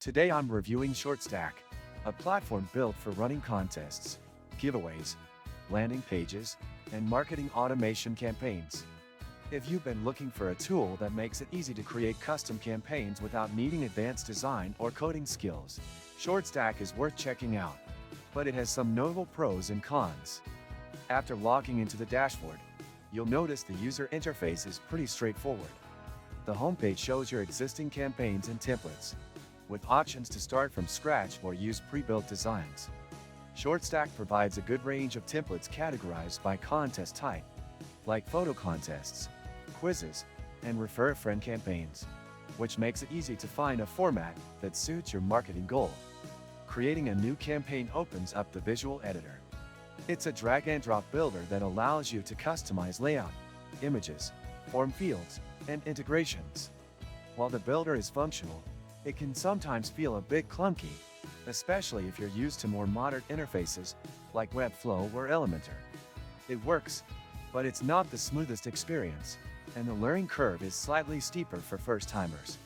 Today I'm reviewing ShortStack, a platform built for running contests, giveaways, landing pages, and marketing automation campaigns. If you've been looking for a tool that makes it easy to create custom campaigns without needing advanced design or coding skills, ShortStack is worth checking out. But it has some notable pros and cons. After logging into the dashboard, you'll notice the user interface is pretty straightforward. The homepage shows your existing campaigns and templates, with options to start from scratch or use pre-built designs. ShortStack provides a good range of templates categorized by contest type, like photo contests, quizzes, and refer a friend campaigns, which makes it easy to find a format that suits your marketing goal. Creating a new campaign opens up the visual editor. It's a drag-and-drop builder that allows you to customize layout, images, form fields, and integrations. While the builder is functional, it can sometimes feel a bit clunky, especially if you're used to more modern interfaces like Webflow or Elementor. It works, but it's not the smoothest experience, and the learning curve is slightly steeper for first-timers.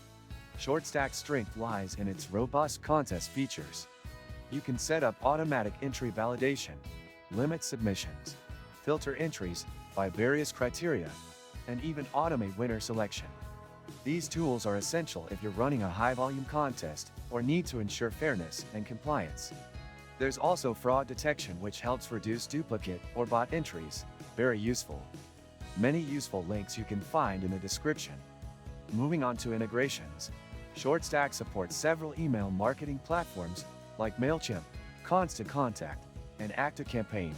ShortStack's strength lies in its robust contest features. You can set up automatic entry validation, limit submissions, filter entries by various criteria, and even automate winner selection. These tools are essential if you're running a high-volume contest or need to ensure fairness and compliance. There's also fraud detection, which helps reduce duplicate or bot entries, very useful. Many useful links you can find in the description. Moving on to integrations, ShortStack supports several email marketing platforms like MailChimp, Constant Contact, and ActiveCampaign.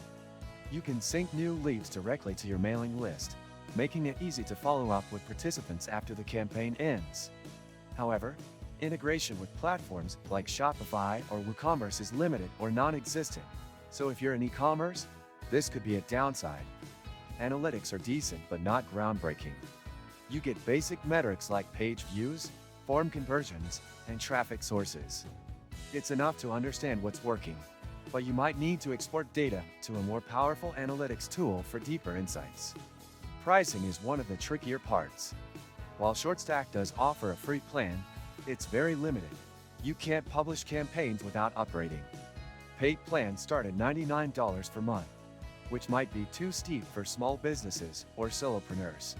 You can sync new leads directly to your mailing list, making it easy to follow up with participants after the campaign ends. However, integration with platforms like Shopify or WooCommerce is limited or non-existent, so if you're in e-commerce, this could be a downside. Analytics are decent but not groundbreaking. You get basic metrics like page views, form conversions, and traffic sources. It's enough to understand what's working, but you might need to export data to a more powerful analytics tool for deeper insights. Pricing is one of the trickier parts. While ShortStack does offer a free plan, it's very limited. You can't publish campaigns without upgrading. Paid plans start at $99 per month, which might be too steep for small businesses or solopreneurs.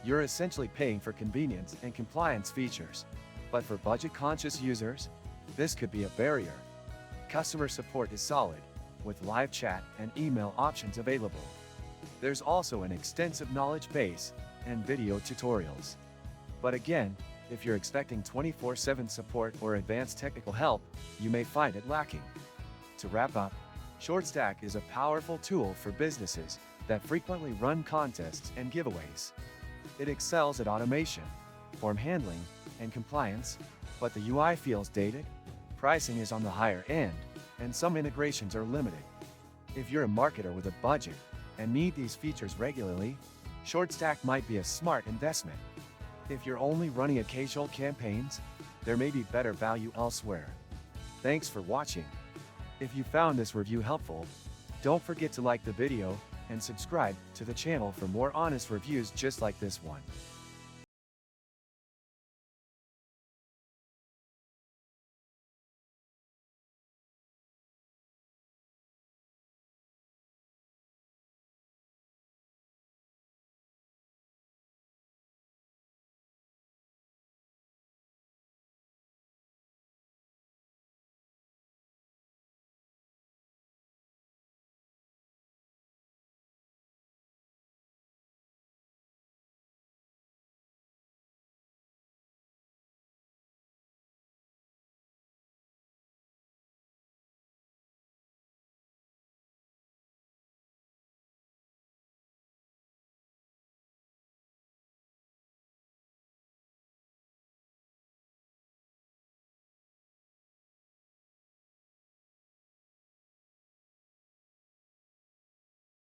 You're essentially paying for convenience and compliance features, but for budget-conscious users, this could be a barrier. Customer support is solid, with live chat and email options available. There's also an extensive knowledge base and video tutorials. But again, if you're expecting 24/7 support or advanced technical help, you may find it lacking. To wrap up, ShortStack is a powerful tool for businesses that frequently run contests and giveaways. It excels at automation, form handling, and compliance, but the UI feels dated, pricing is on the higher end, and some integrations are limited. If you're a marketer with a budget and need these features regularly, ShortStack might be a smart investment. If you're only running occasional campaigns, there may be better value elsewhere. Thanks for watching. If you found this review helpful, don't forget to like the video and subscribe to the channel for more honest reviews just like this one.